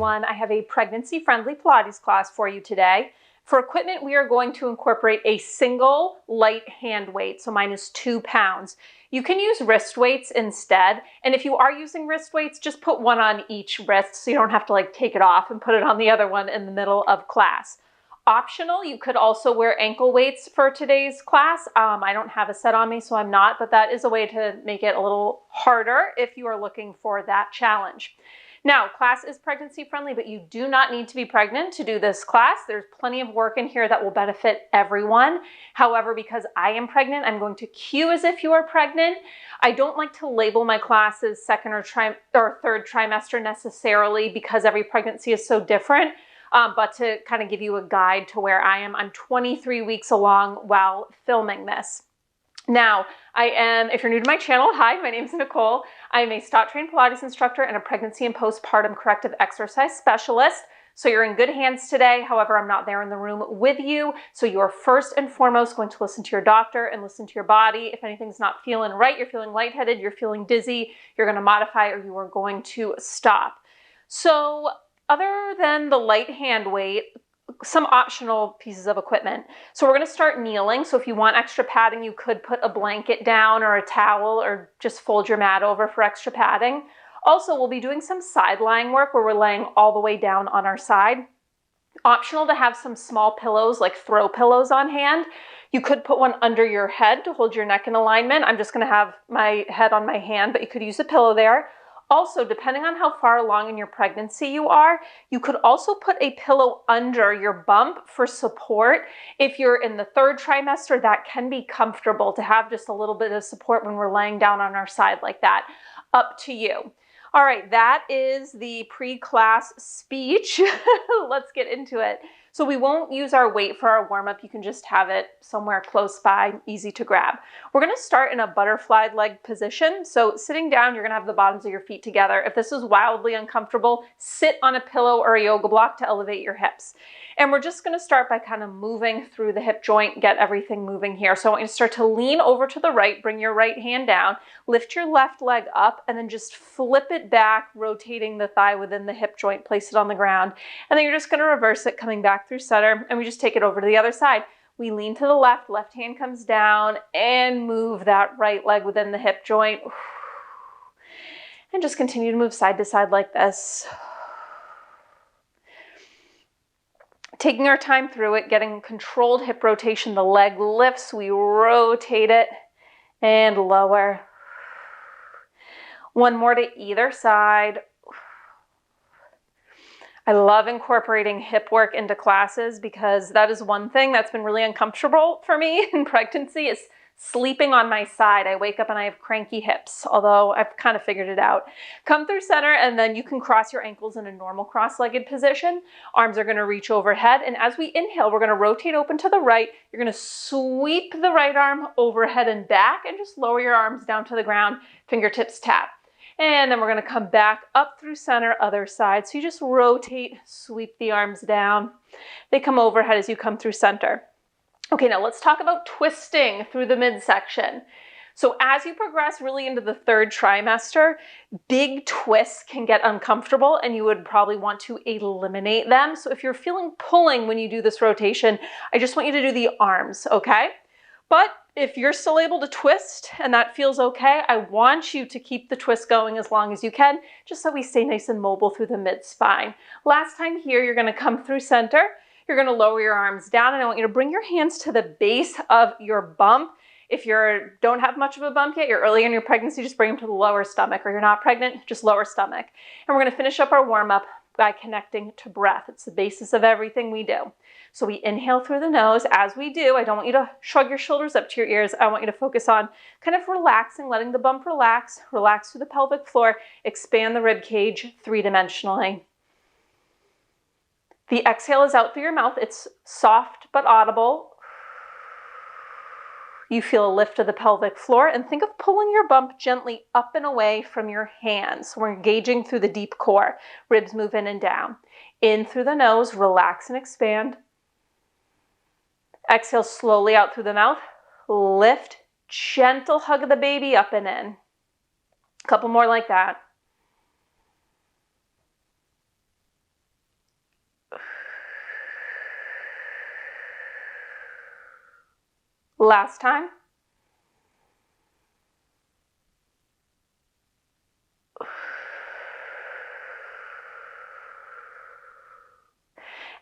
everyone. I have a pregnancy-friendly Pilates class for you today. For equipment, we are going to incorporate a single light hand weight, so mine is 2 pounds. You can use wrist weights instead, and if you are using wrist weights, just put one on each wrist so you don't have to take it off and put it on the other one in the middle of class. Optional, you could also wear ankle weights for today's class. I don't have a set on me, so I'm not, but that is a way to make it a little harder if you are looking for that challenge. Now, class is pregnancy friendly, but you do not need to be pregnant to do this class. There's plenty of work in here that will benefit everyone. However, because I am pregnant, I'm going to cue as if you are pregnant. I don't like to label my classes second or third trimester necessarily because every pregnancy is so different. But to kind of give you a guide to where I am, I'm 23 weeks along while filming this. Now, if you're new to my channel, hi, my name is Nicole. I'm a STOT-trained Pilates instructor and a pregnancy and postpartum corrective exercise specialist. So you're in good hands today. However, I'm not there in the room with you. So you're first and foremost going to listen to your doctor and listen to your body. If anything's not feeling right, you're feeling lightheaded, you're feeling dizzy, you're going to modify or you are going to stop. So other than the light hand weight, some optional pieces of equipment. So we're going to start kneeling. So if you want extra padding, you could put a blanket down or a towel or just fold your mat over for extra padding. Also, we'll be doing some side lying work where we're laying all the way down on our side. Optional to have some small pillows like throw pillows on hand. You could put one under your head to hold your neck in alignment. I'm just going to have my head on my hand, but you could use a pillow there. Also, depending on how far along in your pregnancy you are, you could also put a pillow under your bump for support. If you're in the 3rd trimester, that can be comfortable to have just a little bit of support when we're laying down on our side like that. Up to you. All right, that is the pre-class speech. Let's get into it. So we won't use our weight for our warm-up. You can just have it somewhere close by, easy to grab. We're gonna start in a butterfly leg position. So sitting down, you're gonna have the bottoms of your feet together. If this is wildly uncomfortable, sit on a pillow or a yoga block to elevate your hips. And we're just gonna start by kind of moving through the hip joint, get everything moving here. So I want you to start to lean over to the right, bring your right hand down, lift your left leg up, and then just flip it back, rotating the thigh within the hip joint, place it on the ground. And then you're just gonna reverse it, coming back through center, and we just take it over to the other side. We lean to the left, left hand comes down, and move that right leg within the hip joint. And just continue to move side to side like this. Taking our time through it, getting controlled hip rotation. The leg lifts, we rotate it, and lower. One more to either side. I love incorporating hip work into classes because that is one thing that's been really uncomfortable for me in pregnancy is sleeping on my side. I wake up and I have cranky hips, although I've kind of figured it out. Come through center and then you can cross your ankles in a normal cross-legged position. Arms are going to reach overhead, and as we inhale, we're going to rotate open to the right. You're going to sweep the right arm overhead and back and just lower your arms down to the ground, fingertips tap. And then we're going to come back up through center, other side. So you just rotate, sweep the arms down. They come overhead as you come through center. Okay, now let's talk about twisting through the midsection. So as you progress really into the 3rd trimester, big twists can get uncomfortable and you would probably want to eliminate them. So if you're feeling pulling when you do this rotation, I just want you to do the arms, okay? But if you're still able to twist and that feels okay, I want you to keep the twist going as long as you can, just so we stay nice and mobile through the mid-spine. Last time here, you're going to come through center. You're going to lower your arms down, and I want you to bring your hands to the base of your bump. If you don't have much of a bump yet, you're early in your pregnancy, just bring them to the lower stomach, or you're not pregnant, just lower stomach. And we're going to finish up our warm-up by connecting to breath. It's the basis of everything we do. So we inhale through the nose. As we do, I don't want you to shrug your shoulders up to your ears. I want you to focus on kind of relaxing, letting the bump relax, relax through the pelvic floor, expand the rib cage 3-dimensionally. The exhale is out through your mouth. It's soft but audible. You feel a lift of the pelvic floor, and think of pulling your bump gently up and away from your hands. So we're engaging through the deep core. Ribs move in and down. In through the nose, relax and expand. Exhale slowly out through the mouth. Lift, gentle hug of the baby up and in. A couple more like that. Last time.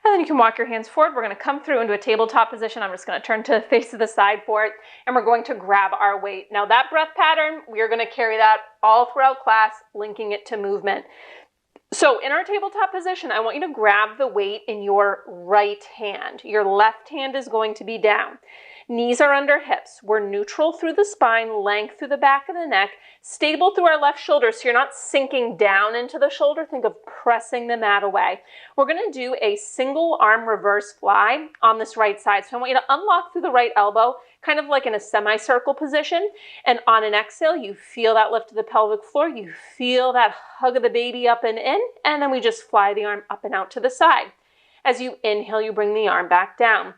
And then you can walk your hands forward. We're going to come through into a tabletop position. I'm just going to turn to the face of the side for it, and we're going to grab our weight. Now that breath pattern, we are going to carry that all throughout class, linking it to movement. So in our tabletop position, I want you to grab the weight in your right hand. Your left hand is going to be down. Knees are under hips. We're neutral through the spine, length through the back of the neck, stable through our left shoulder so you're not sinking down into the shoulder. Think of pressing the mat away. We're going to do a single arm reverse fly on this right side. So I want you to unlock through the right elbow, kind of like in a semicircle position. And on an exhale, you feel that lift of the pelvic floor. You feel that hug of the baby up and in. And then we just fly the arm up and out to the side. As you inhale, you bring the arm back down.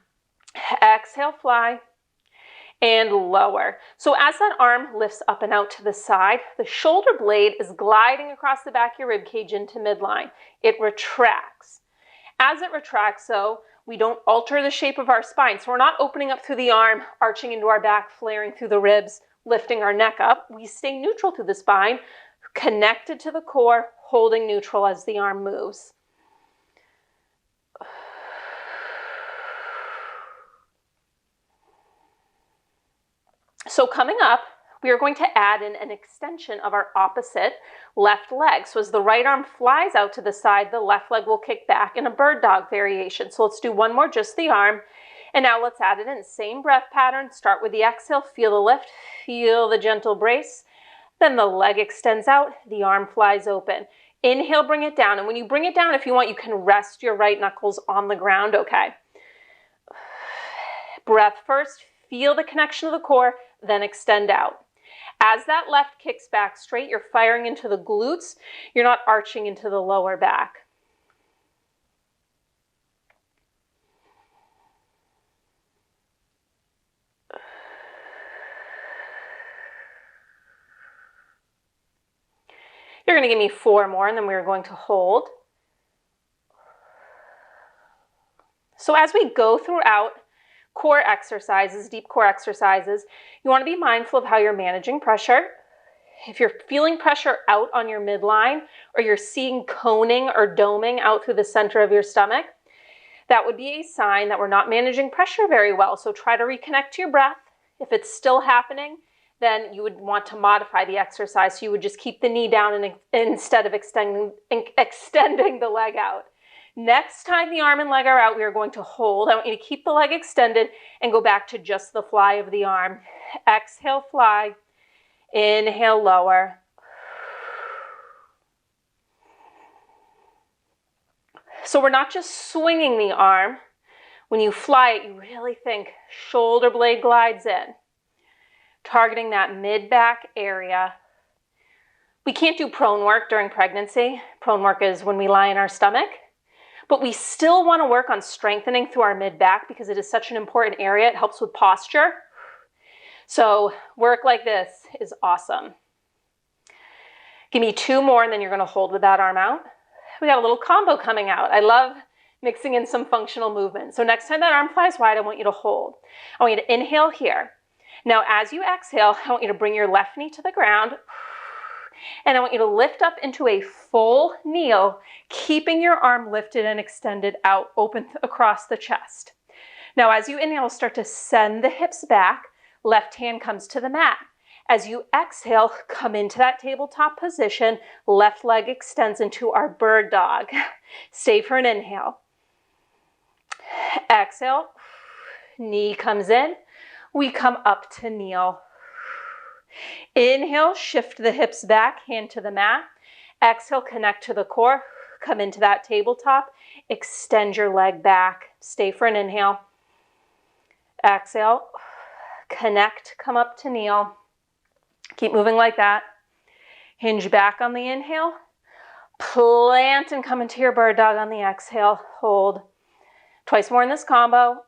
Exhale, fly, and lower. So as that arm lifts up and out to the side, the shoulder blade is gliding across the back of your rib cage into midline. It retracts. As it retracts, though, we don't alter the shape of our spine. So we're not opening up through the arm, arching into our back, flaring through the ribs, lifting our neck up. We stay neutral through the spine, connected to the core, holding neutral as the arm moves. So coming up, we are going to add in an extension of our opposite left leg. So as the right arm flies out to the side, the left leg will kick back in a bird dog variation. So let's do one more, just the arm. And now let's add it in. Same breath pattern. Start with the exhale, feel the lift, feel the gentle brace. Then the leg extends out, the arm flies open. Inhale, bring it down. And when you bring it down, if you want, you can rest your right knuckles on the ground, okay? Breath first, feel the connection of the core, then extend out. As that left kicks back straight, you're firing into the glutes. You're not arching into the lower back. You're going to give me 4 more, and then we're going to hold. So as we go throughout core exercises, deep core exercises, you want to be mindful of how you're managing pressure. If you're feeling pressure out on your midline, or you're seeing coning or doming out through the center of your stomach, that would be a sign that we're not managing pressure very well. So try to reconnect to your breath. If it's still happening, then you would want to modify the exercise. So you would just keep the knee down and instead of extending the leg out. Next time the arm and leg are out, we are going to hold. I want you to keep the leg extended and go back to just the fly of the arm. Exhale, fly. Inhale, lower. So we're not just swinging the arm. When you fly it, you really think shoulder blade glides in, targeting that mid-back area. We can't do prone work during pregnancy. Prone work is when we lie in our stomach. But we still want to work on strengthening through our mid-back because it is such an important area. It helps with posture. So work like this is awesome. Give me 2 more, and then you're going to hold with that arm out. We got a little combo coming out. I love mixing in some functional movement. So next time that arm flies wide, I want you to hold. I want you to inhale here. Now as you exhale, I want you to bring your left knee to the ground. And I want you to lift up into a full kneel, keeping your arm lifted and extended out, open across the chest. Now, as you inhale, start to send the hips back. Left hand comes to the mat. As you exhale, come into that tabletop position. Left leg extends into our bird dog. Stay for an inhale. Exhale. Knee comes in. We come up to kneel. Inhale, shift the hips back, hand to the mat. Exhale, connect to the core. Come into that tabletop. Extend your leg back. Stay for an inhale. Exhale, connect, come up to kneel. Keep moving like that. Hinge back on the inhale. Plant and come into your bird dog on the exhale. Hold. Twice more in this combo.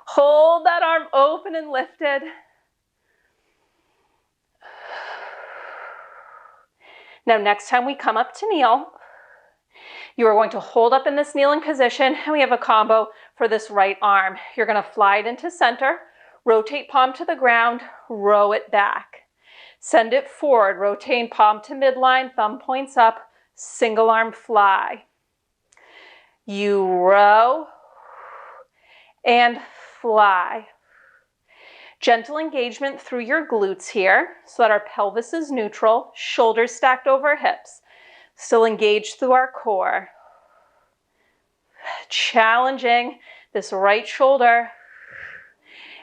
Hold that arm open and lifted. Now, next time we come up to kneel, You are going to hold up in this kneeling position, and we have a combo for this right arm. You're going to fly it into center, rotate palm to the ground, row it back. Send it forward, rotate palm to midline, thumb points up, single arm fly. You row and fly. Gentle engagement through your glutes here so that our pelvis is neutral, shoulders stacked over hips. Still engaged through our core. Challenging this right shoulder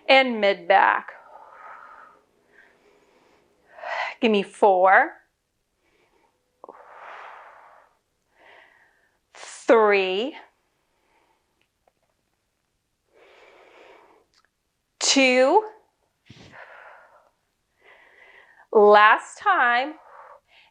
and mid back. Give me 4, 3, 2, last time.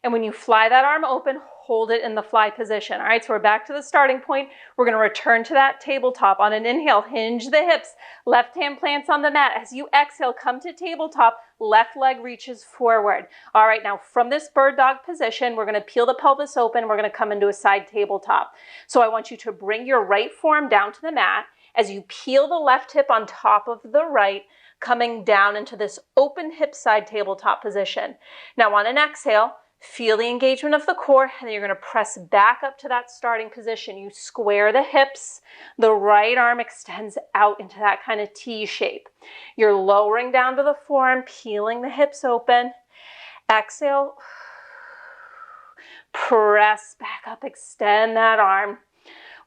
And when you fly that arm open, hold it in the fly position. All right, so we're back to the starting point. We're going to return to that tabletop. On an inhale, hinge the hips, left hand plants on the mat. As you exhale, come to tabletop, left leg reaches forward. All right, now from this bird dog position, we're going to peel the pelvis open. We're going to come into a side tabletop. So I want you to bring your right forearm down to the mat as you peel the left hip on top of the right, coming down into this open hip side tabletop position. Now on an exhale, feel the engagement of the core, and then you're going to press back up to that starting position. You square the hips, the right arm extends out into that kind of T shape. You're lowering down to the forearm, peeling the hips open. Exhale, press back up, extend that arm.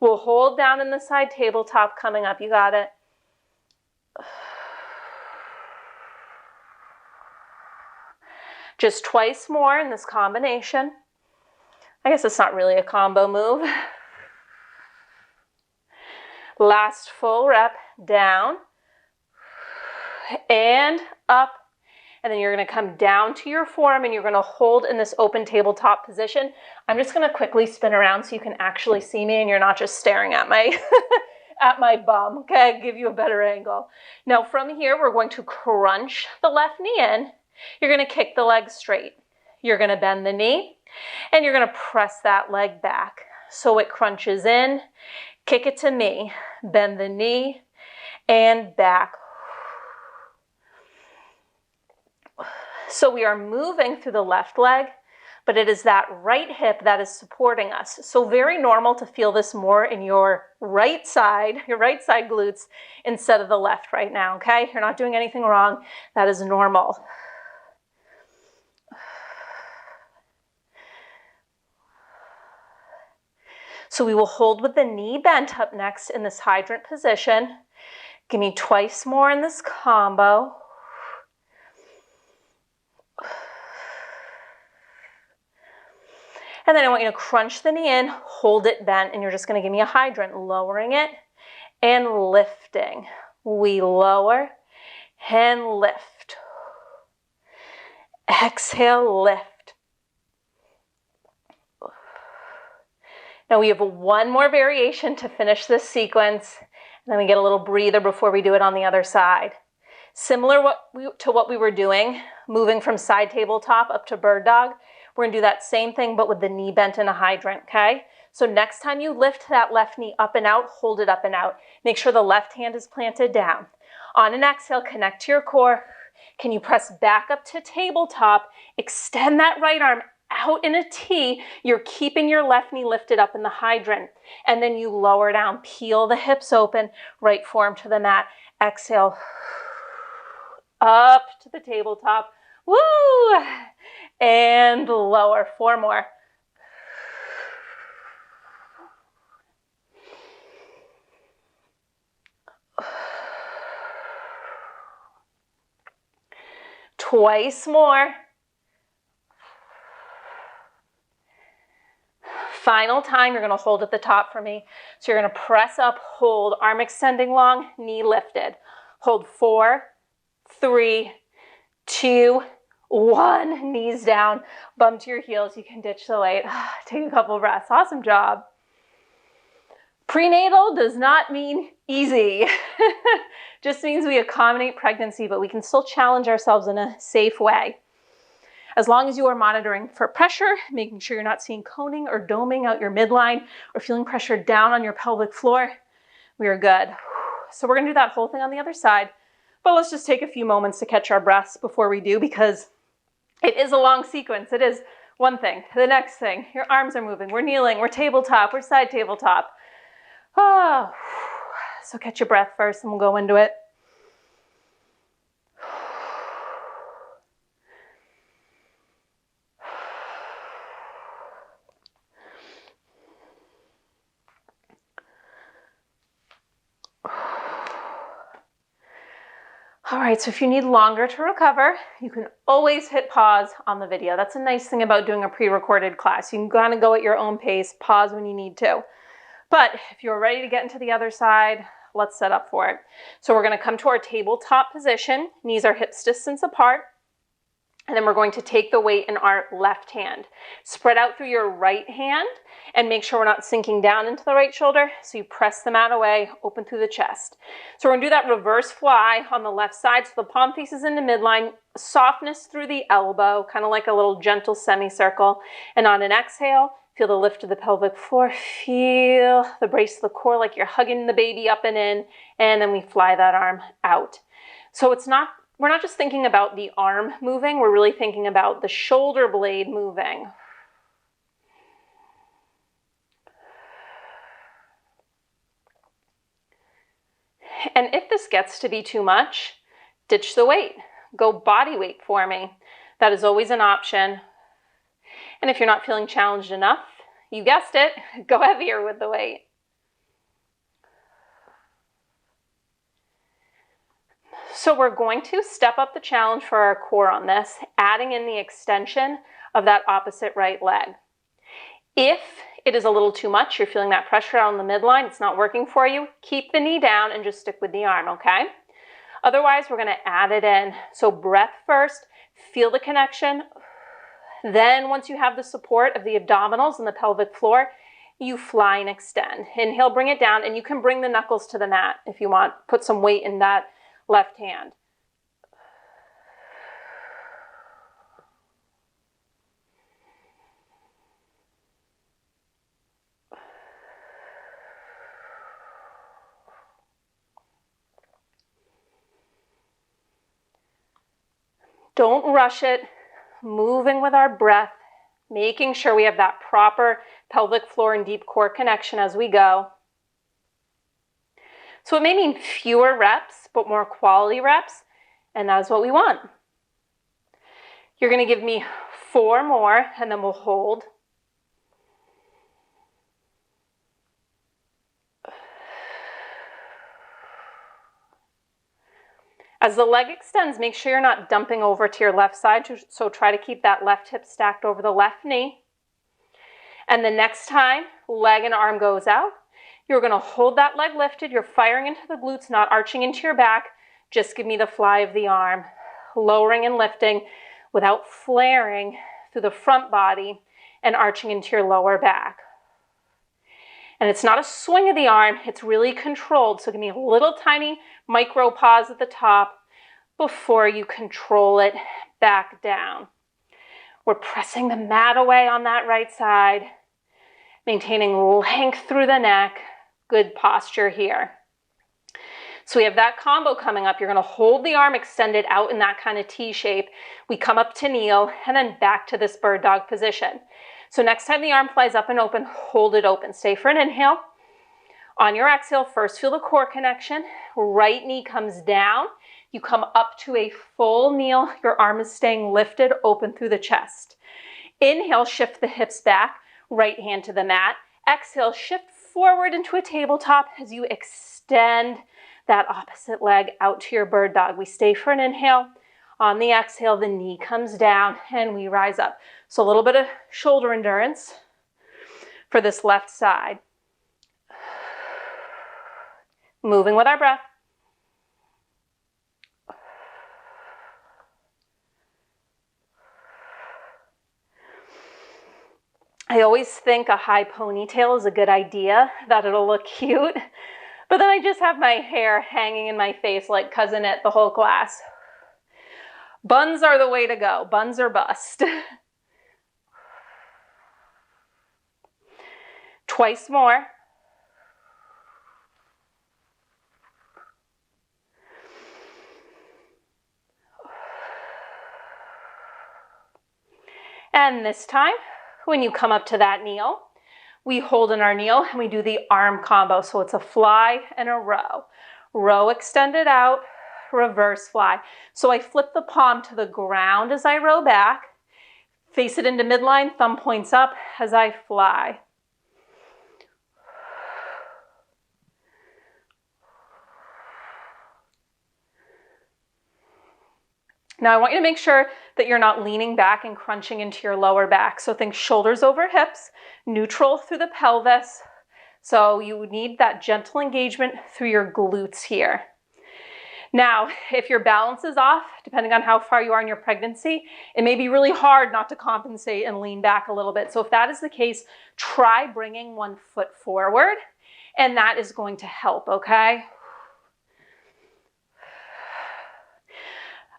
We'll hold down in the side tabletop coming up. You got it. Just twice more in this combination. I guess it's not really a combo move. Last full rep, down and up. And then you're going to come down to your forearm and you're going to hold in this open tabletop position. I'm just going to quickly spin around so you can actually see me and you're not just staring at my at my bum, okay? Give you a better angle. Now from here, we're going to crunch the left knee in. You're going to kick the leg straight. You're going to bend the knee and you're going to press that leg back. So it crunches in, kick it to me, bend the knee and back. So we are moving through the left leg, but it is that right hip that is supporting us. So very normal to feel this more in your right side glutes instead of the left right now, okay? You're not doing anything wrong. That is normal. So we will hold with the knee bent up next in this hydrant position. Give me twice more in this combo. And then I want you to crunch the knee in, hold it bent, and you're just going to give me a hydrant, lowering it and lifting. We lower and lift. Exhale, lift. Now we have one more variation to finish this sequence, and then we get a little breather before we do it on the other side. Similar to what we were doing, moving from side tabletop up to bird dog, we're going to do that same thing, but with the knee bent in a hydrant, okay? So next time you lift that left knee up and out, hold it up and out. Make sure the left hand is planted down. On an exhale, connect to your core. Can you press back up to tabletop? Extend that right arm out in a T. You're keeping your left knee lifted up in the hydrant. And then you lower down, peel the hips open, right forearm to the mat. Exhale, up to the tabletop. Woo! And lower. 4 more. Twice more. Final time, you're going to hold at the top for me. So you're going to press up, hold, arm extending long, knee lifted. Hold 4, 3, 2, 1. Knees down, bum to your heels. You can ditch the weight. Take a couple breaths. Awesome job. Prenatal does not mean easy. Just means we accommodate pregnancy, but we can still challenge ourselves in a safe way. As long as you are monitoring for pressure, making sure you're not seeing coning or doming out your midline or feeling pressure down on your pelvic floor, we are good. So we're gonna do that whole thing on the other side, but let's just take a few moments to catch our breaths before we do, because it is a long sequence. It is one thing to the next thing. Your arms are moving, we're kneeling, we're tabletop, we're side tabletop. Oh, so catch your breath first and we'll go into it. All right, so if you need longer to recover, you can always hit pause on the video. That's a nice thing about doing a pre-recorded class. You can kind of go at your own pace, pause when you need to. But if you're ready to get into the other side, let's set up for it. So we're gonna come to our tabletop position. Knees are hips distance apart. And then we're going to take the weight in our left hand. Spread out through your right hand and make sure we're not sinking down into the right shoulder. So you press the mat away, open through the chest. So we're gonna do that reverse fly on the left side. So the palm faces into midline, softness through the elbow, kind of like a little gentle semicircle. And on an exhale, feel the lift of the pelvic floor. Feel the brace of the core like you're hugging the baby up and in. And then we fly that arm out. So we're not just thinking about the arm moving, we're really thinking about the shoulder blade moving. And if this gets to be too much, ditch the weight. Go body weight for me. That is always an option. And if you're not feeling challenged enough, you guessed it, go heavier with the weight. So we're going to step up the challenge for our core on this, adding in the extension of that opposite right leg. If it is a little too much, you're feeling that pressure on the midline, it's not working for you, keep the knee down and just stick with the arm, okay? Otherwise, we're gonna add it in. So breath first, feel the connection. Then once you have the support of the abdominals and the pelvic floor, you fly and extend. Inhale, bring it down, and you can bring the knuckles to the mat if you want. Put some weight in that left hand. Don't rush it, moving with our breath, making sure we have that proper pelvic floor and deep core connection as we go. So it may mean fewer reps, but more quality reps, and that is what we want. You're gonna give me 4 more, and then we'll hold. As the leg extends, make sure you're not dumping over to your left side, so try to keep that left hip stacked over the left knee. And the next time leg and arm goes out, you're gonna hold that leg lifted. You're firing into the glutes, not arching into your back. Just give me the fly of the arm, lowering and lifting without flaring through the front body and arching into your lower back. And it's not a swing of the arm, it's really controlled. So give me a little tiny micro pause at the top before you control it back down. We're pressing the mat away on that right side, maintaining length through the neck. Good posture here. So we have that combo coming up. You're gonna hold the arm extended out in that kind of T shape. We come up to kneel and then back to this bird dog position. So next time the arm flies up and open, hold it open. Stay for an inhale. On your exhale, first feel the core connection. Right knee comes down. You come up to a full kneel. Your arm is staying lifted, open through the chest. Inhale, shift the hips back. Right hand to the mat. Exhale, shift forward into a tabletop as you extend that opposite leg out to your bird dog. We stay for an inhale. On the exhale, the knee comes down and we rise up. So a little bit of shoulder endurance for this left side. Moving with our breath. I always think a high ponytail is a good idea, that it'll look cute, but then I just have my hair hanging in my face like Cousin It the whole class. Buns are the way to go. Buns or bust. Twice more. And this time, when you come up to that kneel, we hold in our kneel and we do the arm combo. So it's a fly and a row. Row extended out, reverse fly. So I flip the palm to the ground as I row back, face it into midline, thumb points up as I fly. Now I want you to make sure that you're not leaning back and crunching into your lower back. So think shoulders over hips, neutral through the pelvis. So you need that gentle engagement through your glutes here. Now, if your balance is off, depending on how far you are in your pregnancy, it may be really hard not to compensate and lean back a little bit. So if that is the case, try bringing one foot forward, and that is going to help, okay?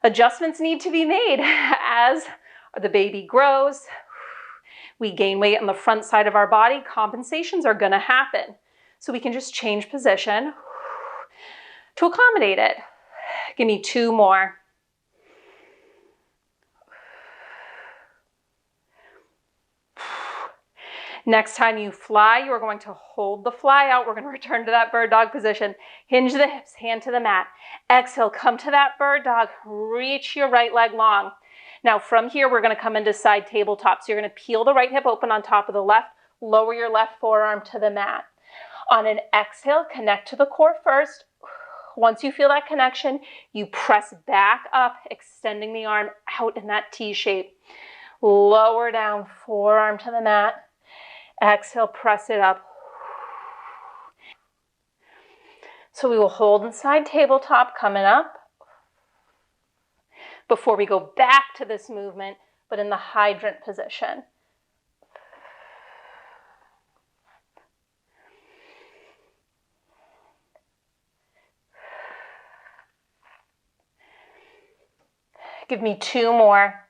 Adjustments need to be made as the baby grows. We gain weight on the front side of our body. Compensations are going to happen. So we can just change position to accommodate it. Give me 2 more. Next time you fly, you are going to hold the fly out. We're going to return to that bird dog position. Hinge the hips, hand to the mat. Exhale, come to that bird dog. Reach your right leg long. Now from here, we're going to come into side tabletop. So you're going to peel the right hip open on top of the left, lower your left forearm to the mat. On an exhale, connect to the core first. Once you feel that connection, you press back up, extending the arm out in that T shape. Lower down, forearm to the mat. Exhale, press it up. So we will hold inside tabletop coming up before we go back to this movement, but in the hydrant position. Give me 2 more.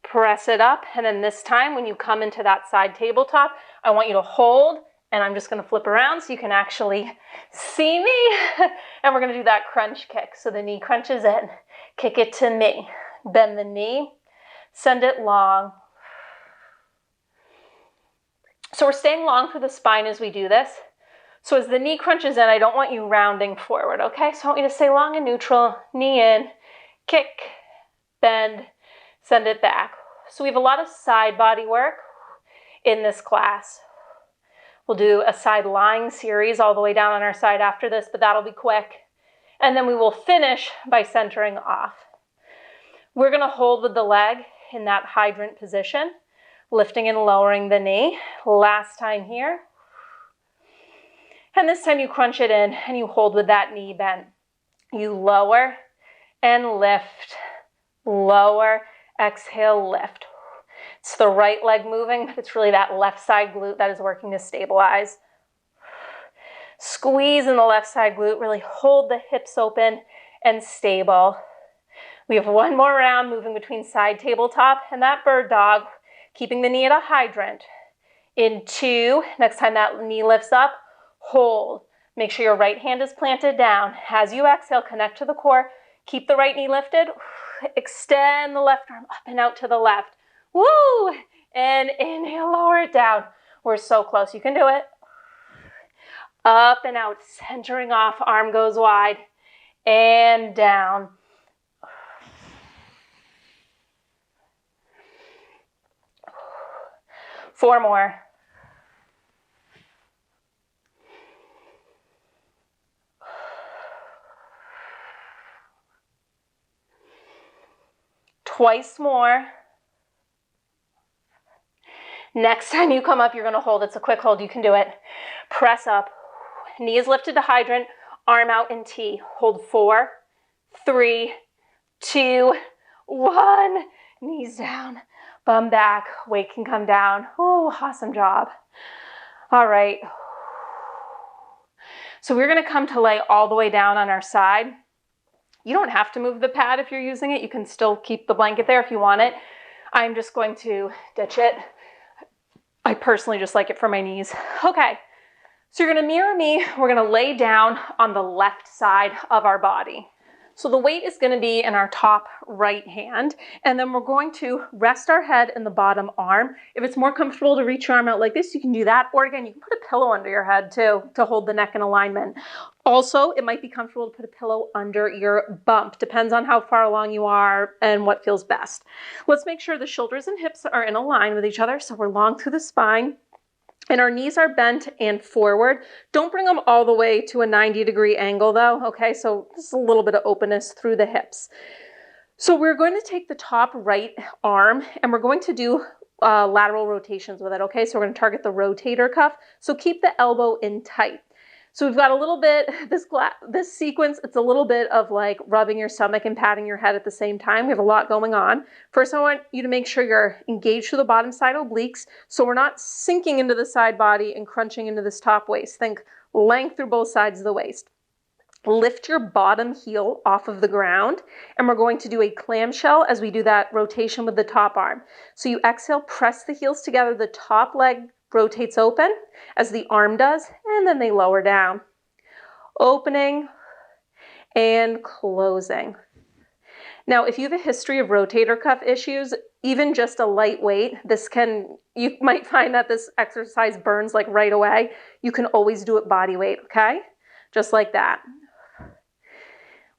Press it up, and then this time when you come into that side tabletop, I want you to hold, and I'm just going to flip around so you can actually see me. And we're going to do that crunch kick. So the knee crunches in, kick it to me. Bend the knee, send it long. So we're staying long through the spine as we do this. So as the knee crunches in, I don't want you rounding forward, okay? So I want you to stay long and neutral, knee in, kick, bend, send it back. So we have a lot of side body work in this class. We'll do a side lying series all the way down on our side after this, but that'll be quick. And then we will finish by centering off. We're going to hold with the leg in that hydrant position, lifting and lowering the knee. Last time here. And this time you crunch it in and you hold with that knee bent. You lower and lift, lower, exhale, lift. It's the right leg moving, but it's really that left side glute that is working to stabilize. Squeeze in the left side glute, really hold the hips open and stable. We have 1 more round moving between side tabletop and that bird dog, keeping the knee at a hydrant. In 2, next time that knee lifts up, hold. Make sure your right hand is planted down. As you exhale, connect to the core. Keep the right knee lifted. Extend the left arm up and out to the left. Woo! And inhale, lower it down. We're so close. You can do it. Up and out, centering off. Arm goes wide. And down. Four more. Twice more. Next time you come up, you're going to hold. It's a quick hold. You can do it. Press up. Knee is lifted to hydrant. Arm out in T. Hold 4, 3, 2, 1. Knees down. Bum back. Weight can come down. Ooh, awesome job. All right. So we're going to come to lay all the way down on our side. You don't have to move the pad if you're using it. You can still keep the blanket there if you want it. I'm just going to ditch it. I personally just like it for my knees. Okay, so you're going to mirror me. We're going to lay down on the left side of our body. So the weight is going to be in our top right hand, and then we're going to rest our head in the bottom arm. If it's more comfortable to reach your arm out like this, you can do that. Or again, you can put a pillow under your head too to hold the neck in alignment. Also, it might be comfortable to put a pillow under your bump. Depends on how far along you are and what feels best. Let's make sure the shoulders and hips are in a line with each other, so we're long through the spine. And our knees are bent and forward. Don't bring them all the way to a 90-degree angle though, okay? So just a little bit of openness through the hips. So we're going to take the top right arm and we're going to do lateral rotations with it, okay? So we're going to target the rotator cuff. So keep the elbow in tight. So we've got a little bit, this sequence, it's a little bit of like rubbing your stomach and patting your head at the same time. We have a lot going on. First, I want you to make sure you're engaged to the bottom side obliques, so we're not sinking into the side body and crunching into this top waist. Think length through both sides of the waist. Lift your bottom heel off of the ground, and we're going to do a clamshell as we do that rotation with the top arm. So you exhale, press the heels together, the top leg rotates open as the arm does, and then they lower down. Opening and closing. Now, if you have a history of rotator cuff issues, even just a light weight, you might find that this exercise burns like right away. You can always do it body weight, okay? Just like that.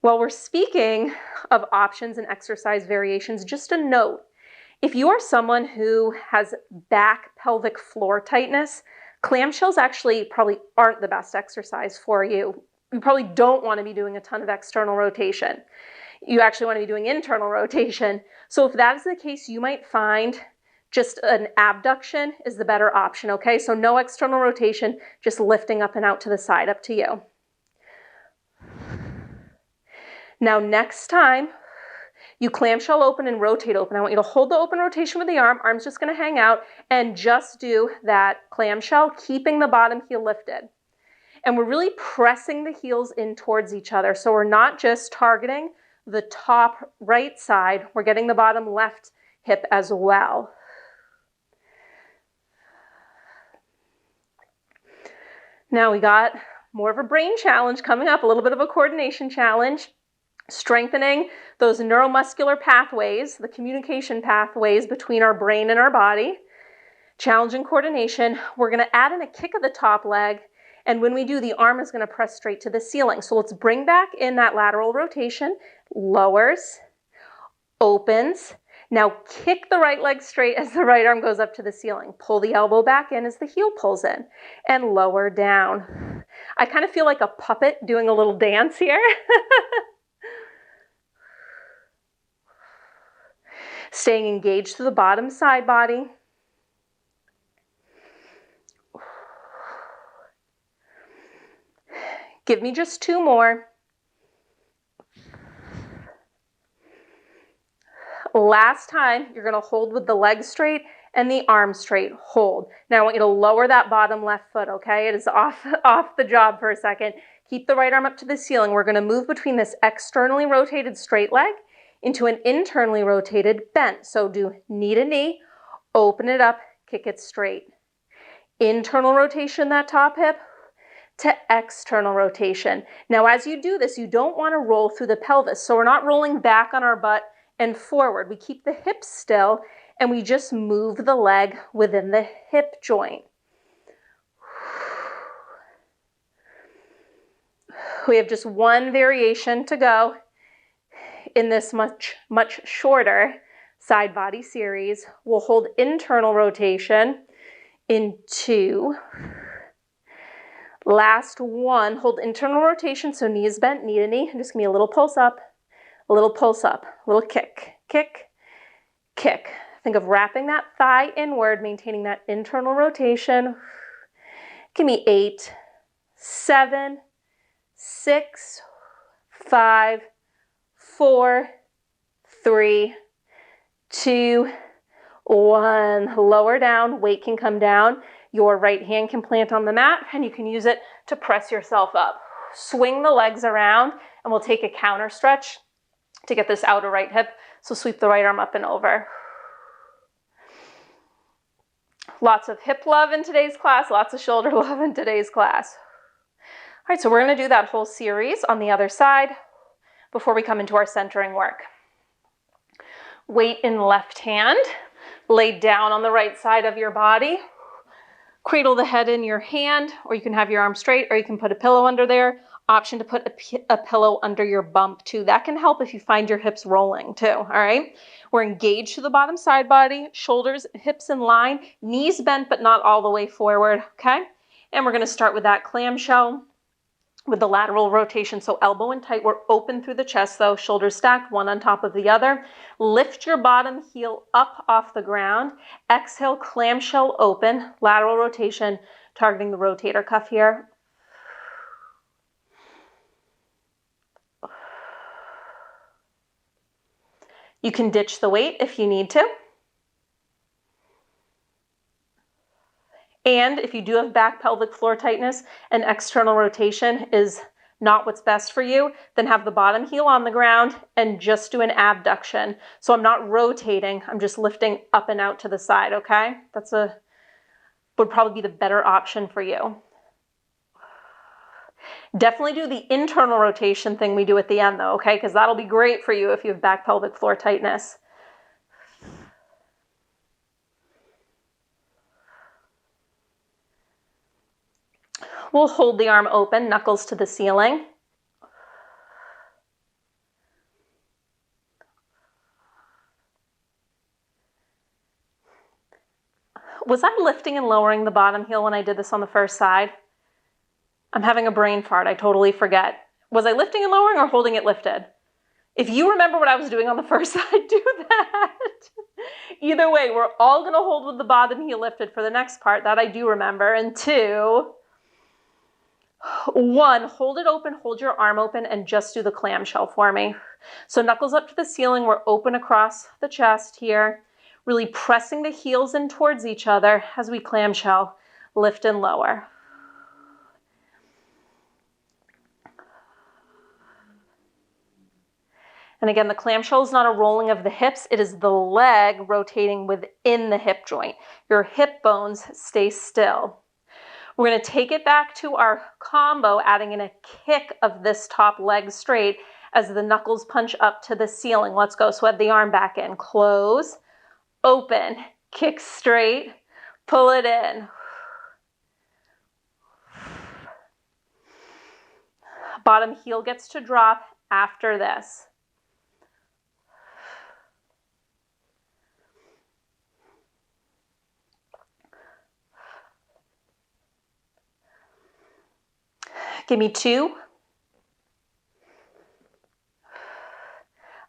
While we're speaking of options and exercise variations, just a note. If you are someone who has back pelvic floor tightness, clamshells actually probably aren't the best exercise for you. You probably don't want to be doing a ton of external rotation. You actually want to be doing internal rotation. So if that is the case, you might find just an abduction is the better option, okay? So no external rotation, just lifting up and out to the side, up to you. Now next time, you clamshell open and rotate open. I want you to hold the open rotation with the arm. Arm's just going to hang out and just do that clamshell, keeping the bottom heel lifted. And we're really pressing the heels in towards each other. So we're not just targeting the top right side. We're getting the bottom left hip as well. Now we got more of a brain challenge coming up, a little bit of a coordination challenge. Strengthening those neuromuscular pathways, the communication pathways between our brain and our body. Challenging coordination. We're going to add in a kick of the top leg, and when we do, the arm is going to press straight to the ceiling. So let's bring back in that lateral rotation. Lowers, opens. Now kick the right leg straight as the right arm goes up to the ceiling. Pull the elbow back in as the heel pulls in, and lower down. I kind of feel like a puppet doing a little dance here. Staying engaged to the bottom side body. Give me just two more. Last time, you're going to hold with the leg straight and the arm straight. Hold. Now I want you to lower that bottom left foot, okay? It is off the job for a second. Keep the right arm up to the ceiling. We're going to move between this externally rotated straight leg into an internally rotated bent. So do knee to knee, open it up, kick it straight. Internal rotation, that top hip, to external rotation. Now as you do this, you don't want to roll through the pelvis. So we're not rolling back on our butt and forward. We keep the hips still and we just move the leg within the hip joint. We have just one variation to go in this much shorter side body series. We'll hold internal rotation in 2. Last one, hold internal rotation, so knees bent, knee to knee. Just give me a little pulse up, a little pulse up, a little kick, kick, kick. Think of wrapping that thigh inward, maintaining that internal rotation. Give me 8, 7, 6, 5, 4, 3, 2, 1. Lower down, weight can come down. Your right hand can plant on the mat and you can use it to press yourself up. Swing the legs around and we'll take a counter stretch to get this outer right hip. So sweep the right arm up and over. Lots of hip love in today's class, lots of shoulder love in today's class. All right, so we're going to do that whole series on the other side before we come into our centering work. Weight in left hand, laid down on the right side of your body. Cradle the head in your hand, or you can have your arm straight, or you can put a pillow under there. Option to put a pillow under your bump too. That can help if you find your hips rolling too, all right? We're engaged to the bottom side body, shoulders, hips in line, knees bent but not all the way forward, okay? And we're gonna start with that clamshell with the lateral rotation. So elbow in tight, we're open through the chest though, shoulders stacked, one on top of the other. Lift your bottom heel up off the ground. Exhale, clamshell open, lateral rotation, targeting the rotator cuff here. You can ditch the weight if you need to. And if you do have back pelvic floor tightness and external rotation is not what's best for you, then have the bottom heel on the ground and just do an abduction. So I'm not rotating, I'm just lifting up and out to the side, okay? Would probably be the better option for you. Definitely do the internal rotation thing we do at the end though, okay? Because that'll be great for you if you have back pelvic floor tightness. We'll hold the arm open, knuckles to the ceiling. Was I lifting and lowering the bottom heel when I did this on the first side? I'm having a brain fart, I totally forget. Was I lifting and lowering or holding it lifted? If you remember what I was doing on the first side, do that. Either way, we're all gonna hold with the bottom heel lifted for the next part, that I do remember. And 2, 1, hold it open, hold your arm open, and just do the clamshell for me. So knuckles up to the ceiling, we're open across the chest here, really pressing the heels in towards each other as we clamshell, lift and lower. And again, the clamshell is not a rolling of the hips, it is the leg rotating within the hip joint. Your hip bones stay still. We're going to take it back to our combo, adding in a kick of this top leg straight as the knuckles punch up to the ceiling. Let's go. Sweat the arm back in. Close, open, kick straight, pull it in. Bottom heel gets to drop after this. Give me 2.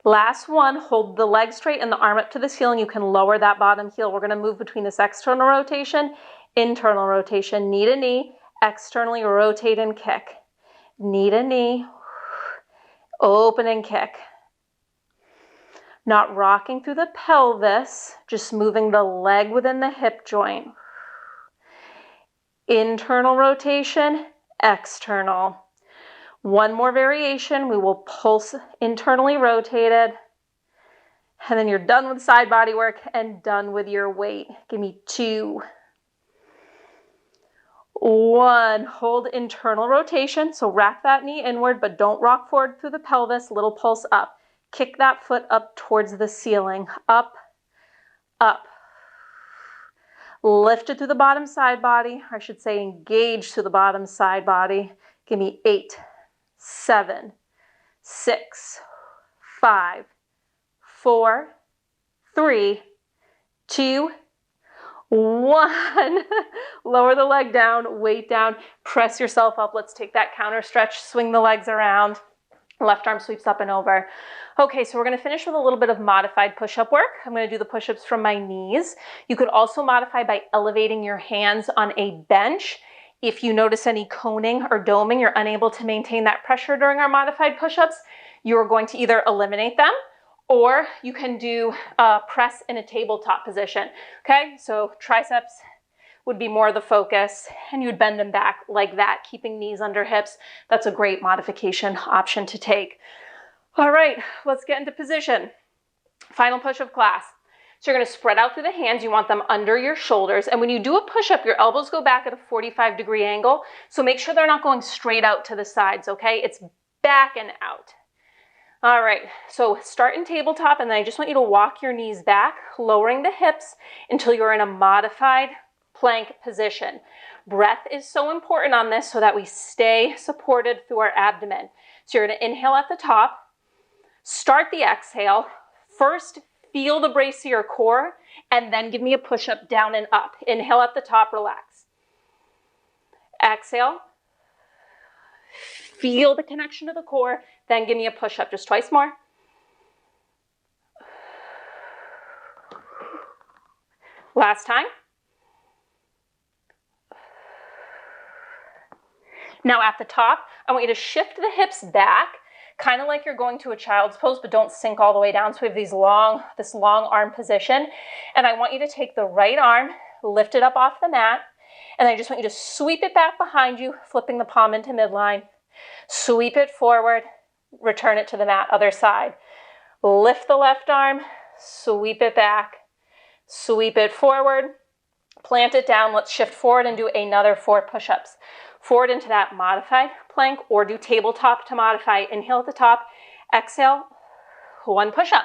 Last one, hold the leg straight and the arm up to the ceiling. You can lower that bottom heel. We're gonna move between this external rotation, internal rotation, knee to knee, externally rotate and kick. Knee to knee, open and kick. Not rocking through the pelvis, just moving the leg within the hip joint. Internal rotation, external. One more variation, we will pulse internally rotated, and then you're done with side body work and done with your weight. Give me 2. 1, hold internal rotation, so rack that knee inward, but don't rock forward through the pelvis, little pulse up. Kick that foot up towards the ceiling, up, up. Lift it through the bottom side body, or I should say engage through the bottom side body. Give me 8, 7, 6, 5, 4, 3, 2, 1. Lower the leg down, weight down, press yourself up. Let's take that counter stretch, swing the legs around. Left arm sweeps up and over. Okay, so we're gonna finish with a little bit of modified push-up work. I'm gonna do the push-ups from my knees. You could also modify by elevating your hands on a bench. If you notice any coning or doming, you're unable to maintain that pressure during our modified push-ups, you're going to either eliminate them or you can do press in a tabletop position. Okay, so triceps would be more the focus, and you would bend them back like that, keeping knees under hips. That's a great modification option to take. All right, let's get into position. Final push of class. So you're going to spread out through the hands. You want them under your shoulders. And when you do a push-up, your elbows go back at a 45-degree angle. So make sure they're not going straight out to the sides, okay? It's back and out. All right, so start in tabletop, and then I just want you to walk your knees back, lowering the hips until you're in a modified plank position. Breath is so important on this so that we stay supported through our abdomen. So you're going to inhale at the top, start the exhale. First, feel the brace of your core, and then give me a push-up down and up. Inhale at the top, relax. Exhale. Feel the connection to the core, then give me a push-up. Just twice more. Last time. Now at the top, I want you to shift the hips back, kind of like you're going to a child's pose, but don't sink all the way down. So we have this long arm position. And I want you to take the right arm, lift it up off the mat, and I just want you to sweep it back behind you, flipping the palm into midline. Sweep it forward, return it to the mat, other side. Lift the left arm, sweep it back, sweep it forward, plant it down. Let's shift forward and do another 4 push-ups. Forward into that modified plank, or do tabletop to modify. Inhale at the top, exhale, 1 push-up.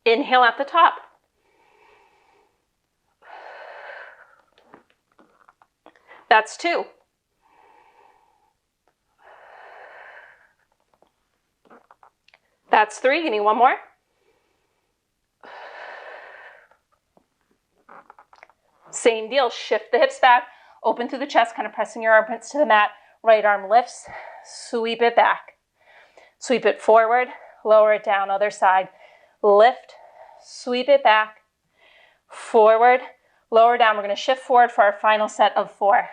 Inhale at the top. That's 2. That's 3. Give me 1 more. Same deal. Shift the hips back. Open through the chest, kind of pressing your armpits to the mat. Right arm lifts. Sweep it back. Sweep it forward. Lower it down. Other side. Lift. Sweep it back. Forward. Lower down. We're going to shift forward for our final set of 4.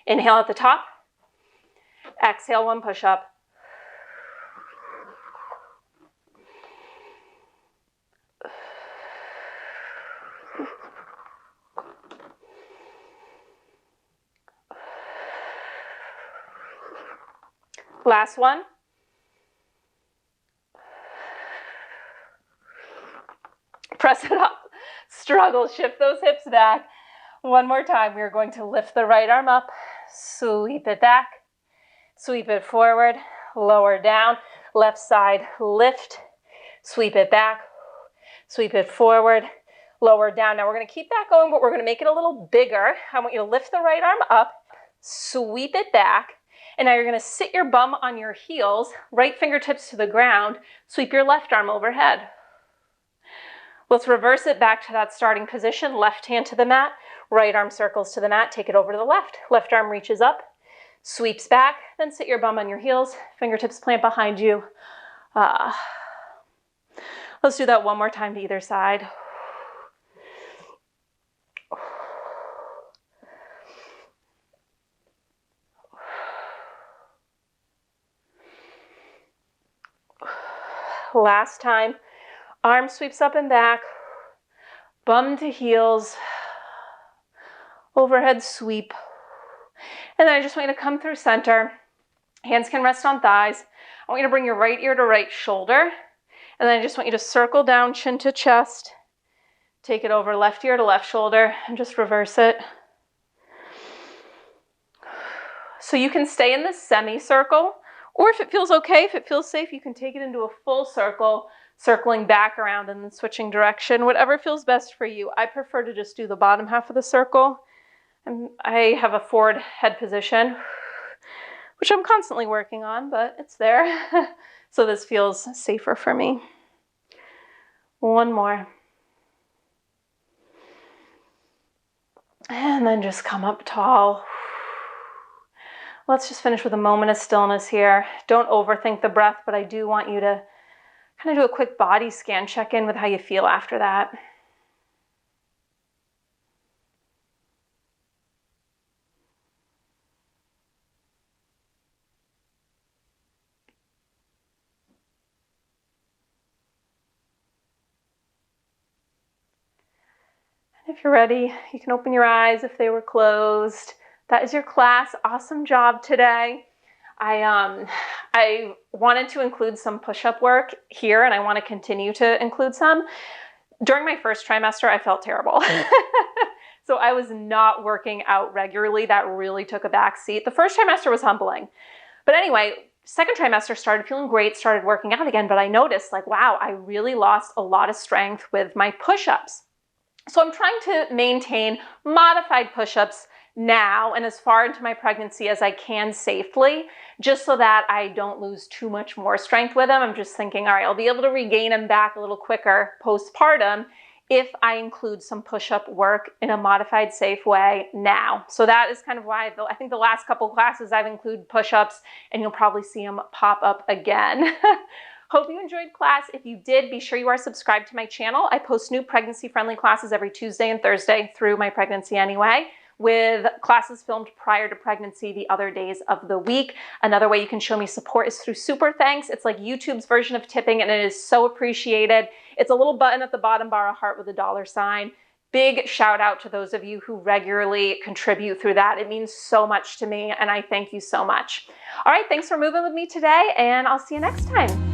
Inhale at the top. Exhale, 1 push-up. Last one. Press it up. Struggle. Shift those hips back. 1 more time. We are going to lift the right arm up. Sweep it back. Sweep it forward. Lower down. Left side. Lift. Sweep it back. Sweep it forward. Lower down. Now we're going to keep that going, but we're going to make it a little bigger. I want you to lift the right arm up. Sweep it back. And now you're going to sit your bum on your heels, right fingertips to the ground, sweep your left arm overhead. Let's reverse it back to that starting position, left hand to the mat, right arm circles to the mat, take it over to the left. Left arm reaches up, sweeps back, then sit your bum on your heels, fingertips plant behind you. Let's do that 1 more time to either side. Last time, arm sweeps up and back, bum to heels, overhead sweep. And then I just want you to come through center. Hands can rest on thighs. I want you to bring your right ear to right shoulder. And then I just want you to circle down, chin to chest. Take it over left ear to left shoulder and just reverse it. So you can stay in this semicircle, or if it feels okay, if it feels safe, you can take it into a full circle, circling back around and then switching direction, whatever feels best for you. I prefer to just do the bottom half of the circle. And I have a forward head position, which I'm constantly working on, but it's there. So this feels safer for me. 1 more. And then just come up tall. Let's just finish with a moment of stillness here. Don't overthink the breath, but I do want you to kind of do a quick body scan, check in with how you feel after that. If you're ready, you can open your eyes if they were closed. That is your class. Awesome job today. I wanted to include some push-up work here, and I want to continue to include some. During my first trimester, I felt terrible. So I was not working out regularly. That really took a back seat. The first trimester was humbling. But anyway, second trimester started feeling great, started working out again, but I noticed like, wow, I really lost a lot of strength with my push-ups. So I'm trying to maintain modified push-ups now and as far into my pregnancy as I can safely, just so that I don't lose too much more strength with them. I'm just thinking, all right, I'll be able to regain them back a little quicker postpartum if I include some push-up work in a modified, safe way now. So that is kind of why I think the last couple classes I've included push-ups, and you'll probably see them pop up again. Hope you enjoyed class. If you did, be sure you are subscribed to my channel. I post new pregnancy-friendly classes every Tuesday and Thursday through my pregnancy anyway, with classes filmed prior to pregnancy the other days of the week. Another way you can show me support is through Super Thanks. It's like YouTube's version of tipping, and it is so appreciated. It's a little button at the bottom bar, a heart with a $sign. Big shout out to those of you who regularly contribute through that. It means so much to me, and I thank you so much. All right, thanks for moving with me today, and I'll see you next time.